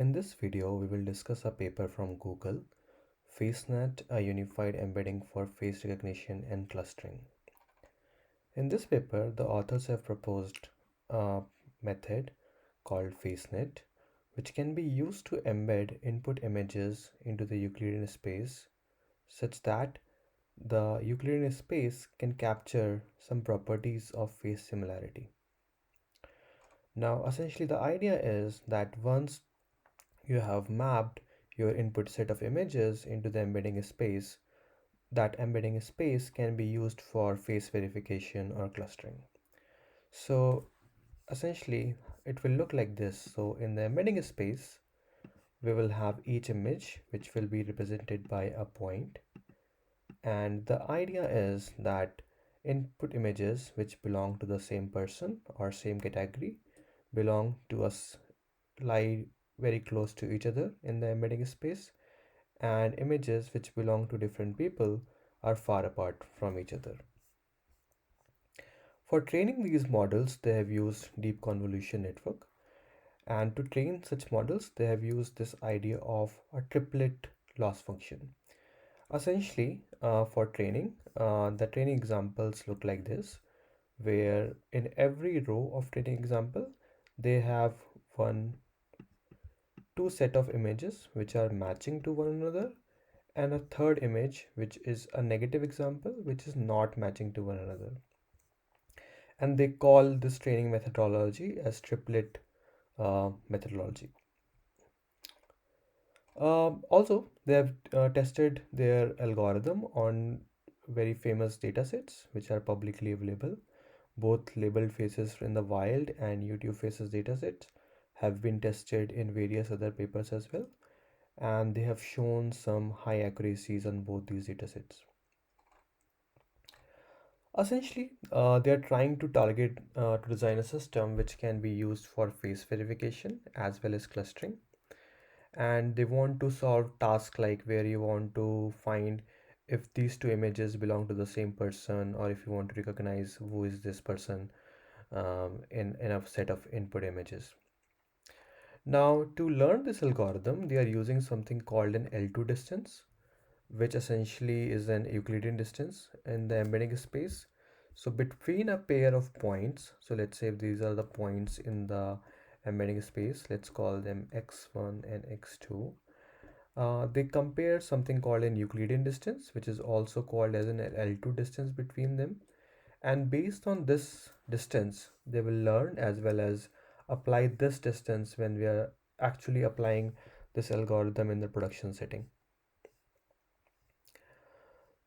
In this video, we will discuss a paper from Google, FaceNet, a unified embedding for face recognition and clustering. In this paper, the authors have proposed a method called FaceNet, which can be used to embed input images into the Euclidean space such that the Euclidean space can capture some properties of face similarity. Now, essentially, the idea is that once you have mapped your input set of images into the embedding space, that embedding space can be used for face verification or clustering. So essentially, it will look like this. So in the embedding space, we will have each image which will be represented by a point. And the idea is that input images which belong to the same person or same category belong to us, lie very close to each other in the embedding space, and images which belong to different people are far apart from each other. For training these models, they have used deep convolution network, and to train such models, they have used this idea of a triplet loss function. Essentially, for training, the training examples look like this, where in every row of training example, they have two set of images which are matching to one another, and a third image which is a negative example which is not matching to one another, and they call this training methodology as triplet methodology. Also, they have tested their algorithm on very famous datasets which are publicly available. Both labeled faces in the wild and YouTube faces datasets have been tested in various other papers as well, and they have shown some high accuracies on both these datasets. Essentially, they are trying to target to design a system which can be used for face verification as well as clustering. And they want to solve tasks like where you want to find if these two images belong to the same person, or if you want to recognize who is this person in a set of input images. Now, to learn this algorithm, they are using something called an L2 distance, which essentially is an Euclidean distance in the embedding space. So between a pair of points, so let's say if these are the points in the embedding space, let's call them x1 and x2. They compare something called an Euclidean distance, which is also called as an L2 distance between them. And based on this distance, they will learn as well as apply this distance when we are actually applying this algorithm in the production setting.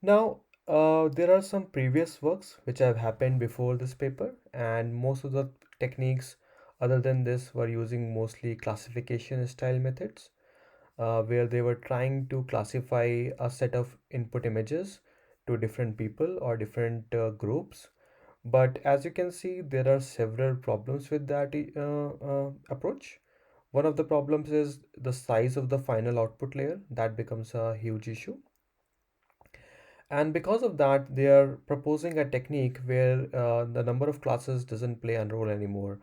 Now, there are some previous works which have happened before this paper, and most of the techniques other than this were using mostly classification style methods, where they were trying to classify a set of input images to different people or different groups. But as you can see, there are several problems with that approach. One of the problems is the size of the final output layer. That becomes a huge issue. And because of that, they are proposing a technique where the number of classes doesn't play a role anymore.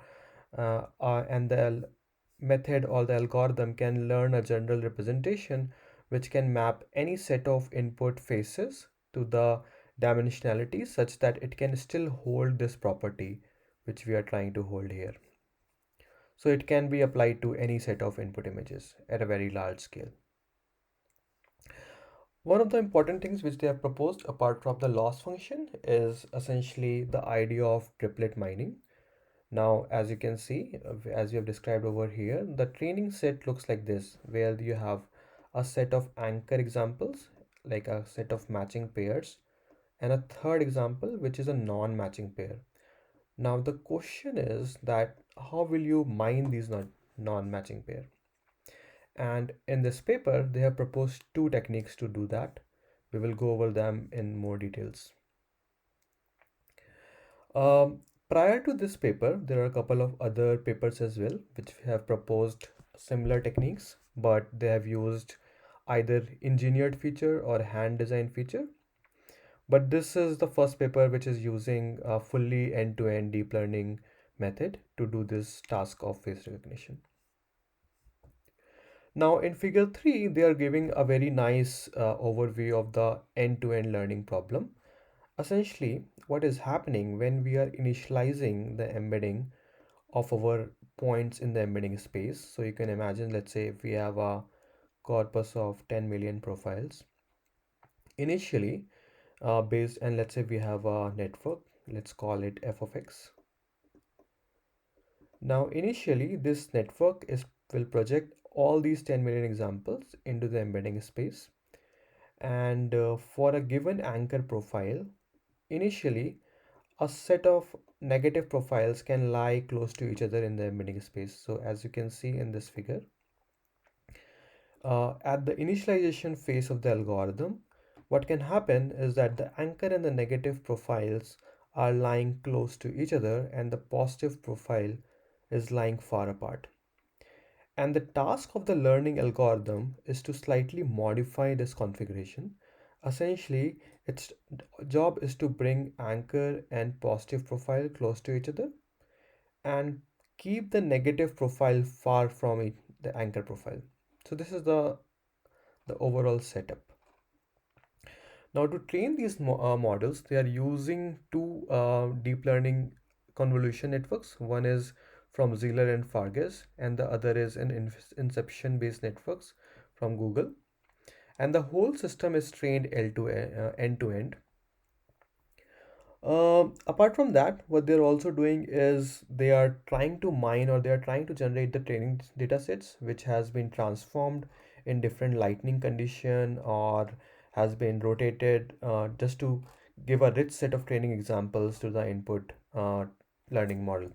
And the method or the algorithm can learn a general representation which can map any set of input faces to the dimensionality such that it can still hold this property which we are trying to hold here. So it can be applied to any set of input images at a very large scale. One of the important things which they have proposed apart from the loss function is essentially the idea of triplet mining. Now, as you can see, as we have described over here, the training set looks like this, where you have a set of anchor examples, like a set of matching pairs, and a third example, which is a non-matching pair. Now, the question is that how will you mine these non-matching pair? And in this paper, they have proposed two techniques to do that. We will go over them in more details. Prior to this paper, there are a couple of other papers as well, which have proposed similar techniques, but they have used either engineered feature or hand design feature. But this is the first paper which is using a fully end-to-end deep learning method to do this task of face recognition. Now in figure 3, they are giving a very nice overview of the end-to-end learning problem. Essentially, what is happening when we are initializing the embedding of our points in the embedding space. So you can imagine, let's say if we have a corpus of 10 million profiles initially based, and let's say we have a network, let's call it f of x. Now initially this network is will project all these 10 million examples into the embedding space, and for a given anchor profile initially a set of negative profiles can lie close to each other in the embedding space. So as you can see in this figure, at the initialization phase of the algorithm, what can happen is that the anchor and the negative profiles are lying close to each other and the positive profile is lying far apart. And the task of the learning algorithm is to slightly modify this configuration. Essentially, its job is to bring anchor and positive profile close to each other and keep the negative profile far from the anchor profile. So this is the overall setup. Now to train these models, they are using two deep learning convolution networks. One is from Zeller and Fargas, and the other is an inception based networks from Google. And the whole system is trained end to end. Apart from that, what they're also doing is they are trying to mine, or they are trying to generate the training data sets which has been transformed in different lightning condition or has been rotated just to give a rich set of training examples to the input learning model.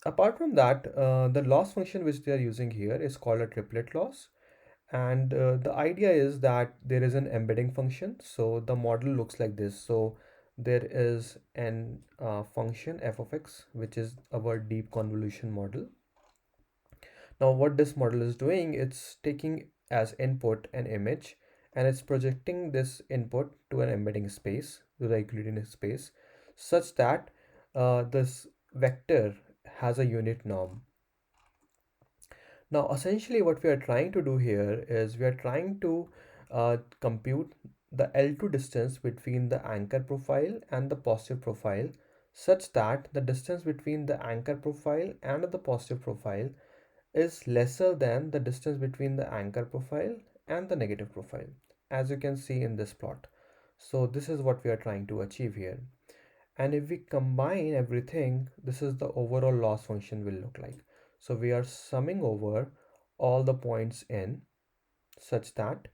Apart from that, the loss function which they are using here is called a triplet loss. And the idea is that there is an embedding function. So the model looks like this. So there is an function f of x, which is our deep convolution model. Now what this model is doing, it's taking as input an image and it's projecting this input to an embedding space, to the Euclidean space, such that this vector has a unit norm. Now, essentially, what we are trying to do here is we are trying to compute the L2 distance between the anchor profile and the positive profile, such that the distance between the anchor profile and the positive profile is lesser than the distance between the anchor profile and the negative profile, as you can see in this plot. So this is what we are trying to achieve here. And if we combine everything, this is the overall loss function will look like. So we are summing over all the points in such that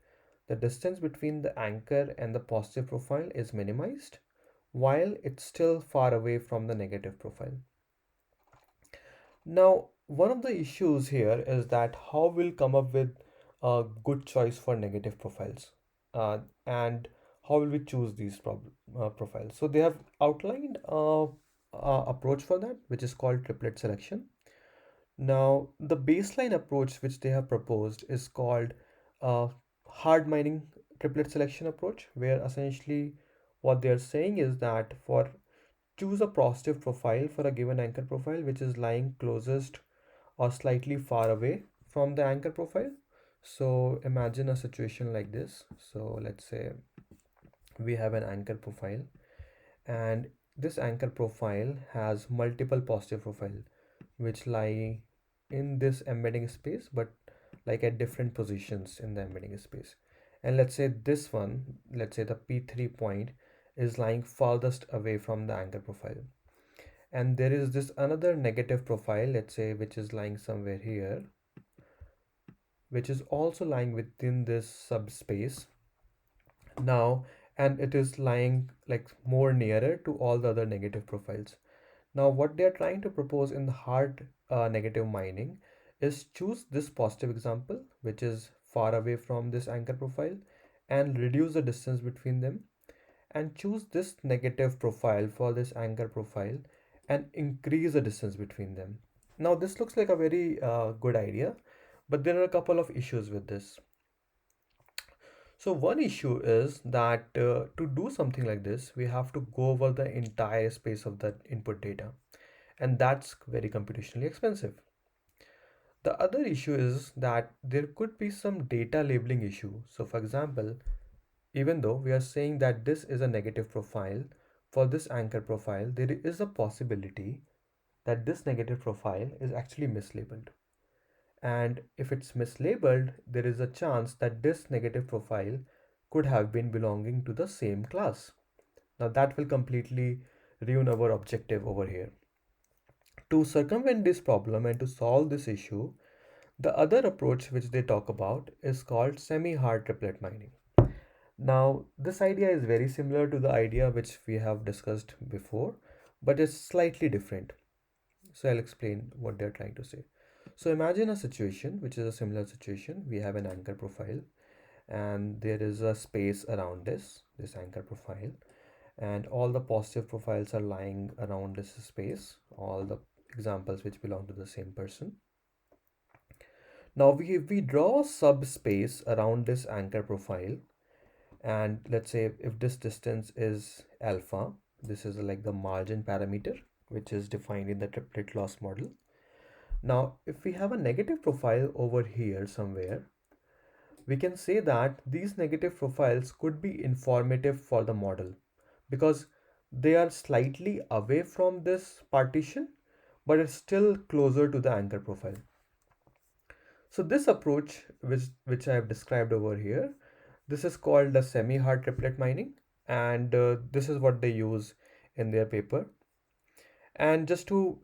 the distance between the anchor and the positive profile is minimized while it's still far away from the negative profile. Now, one of the issues here is that how we'll come up with a good choice for negative profiles, and how will we choose these profiles. So they have outlined a approach for that, which is called triplet selection. Now, the baseline approach which they have proposed is called uh, hard mining triplet selection approach, where essentially what they are saying is that for choose a positive profile for a given anchor profile which is lying closest or slightly far away from the anchor profile. So imagine a situation like this. So let's say we have an anchor profile, and this anchor profile has multiple positive profile which lie in this embedding space, but like at different positions in the embedding space. And let's say this one, let's say the P3 point is lying farthest away from the anchor profile. And there is this another negative profile, let's say, which is lying somewhere here, which is also lying within this subspace now, and it is lying like more nearer to all the other negative profiles. Now what they are trying to propose in the hard negative mining is choose this positive example which is far away from this anchor profile and reduce the distance between them, and choose this negative profile for this anchor profile and increase the distance between them. Now this looks like a very good idea, but there are a couple of issues with this. So one issue is that to do something like this, we have to go over the entire space of the input data, and that's very computationally expensive. The other issue is that there could be some data labeling issue. So for example, even though we are saying that this is a negative profile, for this anchor profile, there is a possibility that this negative profile is actually mislabeled. And if it's mislabeled, there is a chance that this negative profile could have been belonging to the same class. Now that will completely ruin our objective over here. To circumvent this problem and to solve this issue, the other approach which they talk about is called semi-hard triplet mining. Now, this idea is very similar to the idea which we have discussed before, but it's slightly different. So I'll explain what they're trying to say. So imagine a situation which is a similar situation. We have an anchor profile and there is a space around this anchor profile, and all the positive profiles are lying around this space, all the examples which belong to the same person. Now we draw a subspace around this anchor profile, and let's say if this distance is alpha, this is like the margin parameter which is defined in the triplet loss model. Now if we have a negative profile over here somewhere, we can say that these negative profiles could be informative for the model because they are slightly away from this partition, but it's still closer to the anchor profile. So this approach, which I have described over here, this is called the semi-hard triplet mining, and this is what they use in their paper. And just to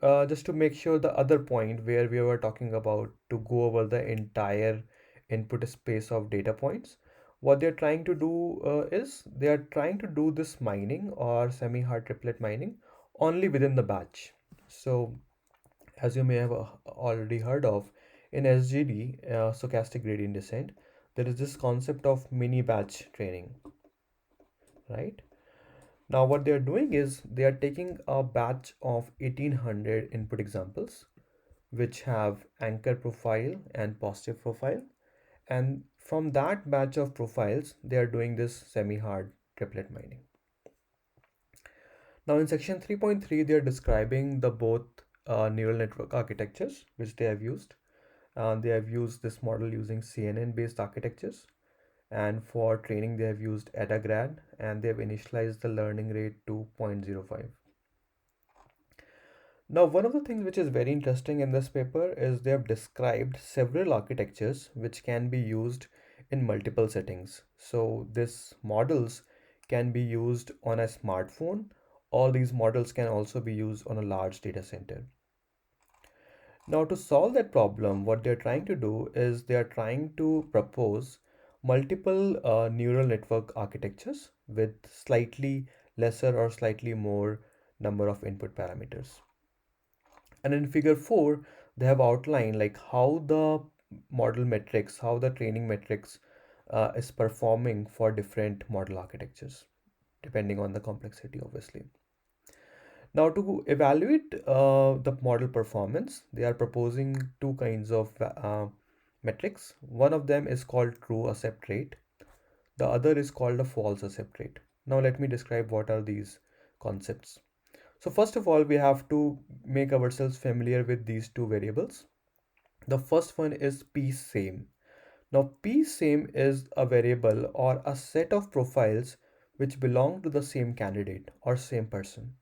make sure the other point where we were talking about to go over the entire input space of data points, what they're trying to do is they are trying to do this mining or semi-hard triplet mining only within the batch. So as you may have already heard of, in SGD, stochastic gradient descent, there is this concept of mini batch training, right? Now, what they are doing is they are taking a batch of 1800 input examples, which have anchor profile and positive profile. And from that batch of profiles, they are doing this semi-hard triplet mining. Now, in section 3.3, they are describing the both neural network architectures which they have used. They have used this model using CNN-based architectures, and for training they have used AdaGrad, and they have initialized the learning rate to 0.05. Now, one of the things which is very interesting in this paper is they have described several architectures which can be used in multiple settings. So these models can be used on a smartphone. All these models can also be used on a large data center. Now, to solve that problem, what they're trying to do is they are trying to propose multiple neural network architectures with slightly lesser or slightly more number of input parameters. And in figure 4, they have outlined like how the model metrics, how the training metrics is performing for different model architectures, depending on the complexity, obviously. Now, to evaluate the model performance, they are proposing two kinds of metrics. One of them is called true accept rate. The other is called a false accept rate. Now, let me describe what are these concepts. So first of all, we have to make ourselves familiar with these two variables. The first one is p same. Now, p same is a variable or a set of profiles which belong to the same candidate or same person.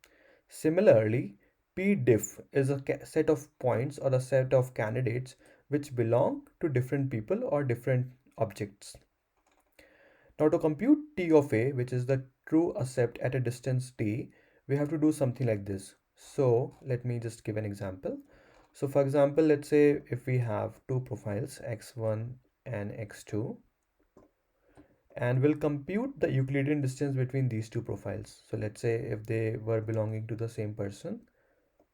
Similarly, pdiff is a set of points or a set of candidates which belong to different people or different objects. Now, to compute t of a, which is the true accept at a distance t, we have to do something like this. So let me just give an example. So for example, let's say if we have two profiles, x1 and x2, and we'll compute the Euclidean distance between these two profiles. So let's say if they were belonging to the same person,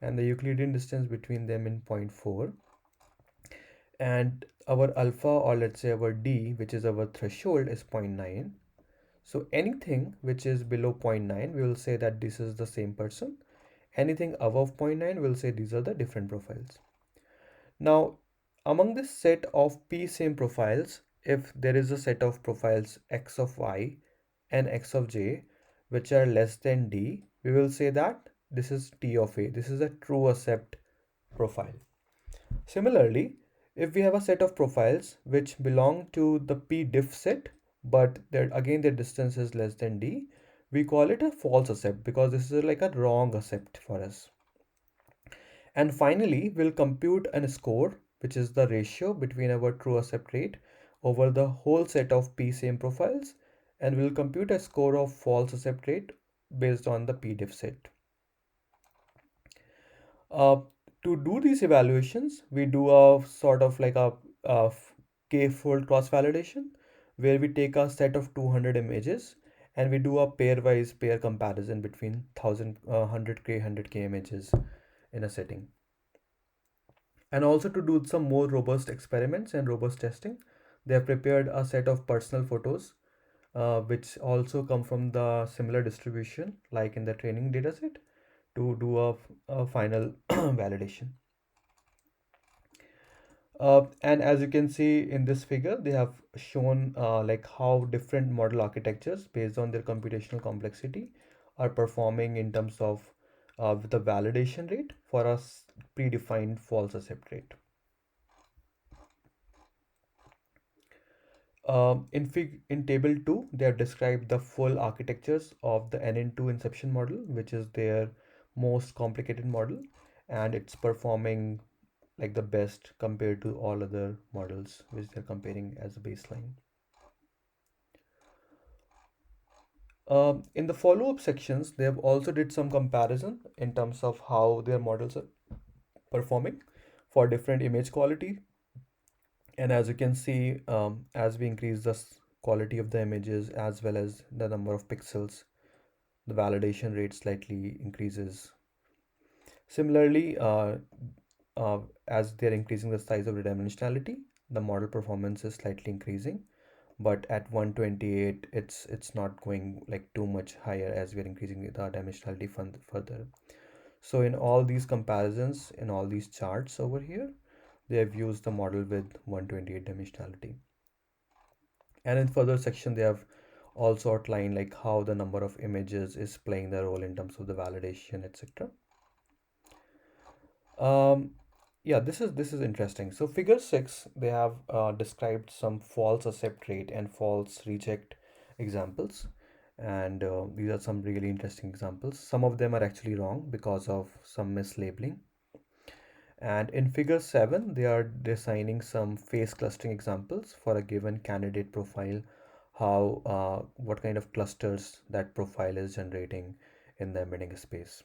and the Euclidean distance between them in 0.4, and our alpha, or let's say our d, which is our threshold, is 0.9. So anything which is below 0.9, we will say that this is the same person. Anything above 0.9, we'll say these are the different profiles. Now, among this set of p same profiles, if there is a set of profiles x of y and x of j which are less than d, we will say that this is t of a. This is a true accept profile. Similarly, If we have a set of profiles which belong to the pdiff set, but again their distance is less than d, we call it a false accept because this is like a wrong accept for us. And finally, we'll compute a score, which is the ratio between our true accept rate over the whole set of p same profiles, and we'll compute a score of false accept rate based on the pdiff set. Uh, to do these evaluations, we do a sort of like a k-fold cross validation where we take a set of 200 images and we do a pairwise pair comparison between 1000, 100k, 100k images in a setting. And also to do some more robust experiments and robust testing, they have prepared a set of personal photos, which also come from the similar distribution like in the training dataset to do a final validation. And as you can see in this figure, they have shown like how different model architectures based on their computational complexity are performing in terms of the validation rate for a predefined false accept rate. In table 2, they have described the full architectures of the NN2 inception model, which is their most complicated model, and it's performing like the best compared to all other models which they're comparing as a baseline. In the follow-up sections, they have also did some comparison in terms of how their models are performing for different image quality. And as you can see, as we increase the quality of the images as well as the number of pixels, the validation rate slightly increases. Similarly, as they're increasing the size of the dimensionality, the model performance is slightly increasing. But at 128, it's not going like too much higher as we are increasing the dimensionality further. So in all these comparisons, in all these charts over here, they have used the model with 128 dimensionality. And in further section, they have also outlined like how the number of images is playing the role in terms of the validation, etc. Um, yeah, this is interesting. So figure 6, they have described some false accept rate and false reject examples. And these are some really interesting examples. Some of them are actually wrong because of some mislabeling. And in figure 7, they are designing some face clustering examples for a given candidate profile, how what kind of clusters that profile is generating in the embedding space.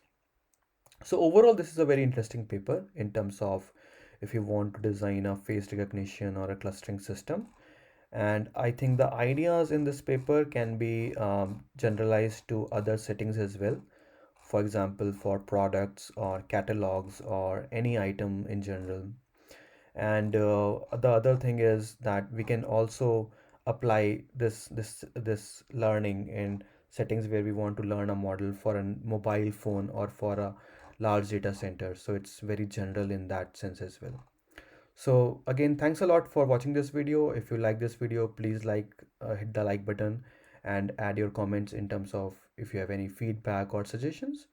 So overall, this is a very interesting paper in terms of if you want to design a face recognition or a clustering system. And I think the ideas in this paper can be generalized to other settings as well. For example, for products or catalogs or any item in general. And the other thing is that we can also apply this learning in settings where we want to learn a model for a mobile phone or for a large data center. So it's very general in that sense as well. So again, thanks a lot for watching this video. If you like this video, please hit the like button and add your comments in terms of if you have any feedback or suggestions.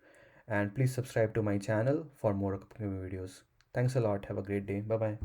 And please subscribe to my channel for more upcoming videos. Thanks a lot. Have a great day. Bye bye.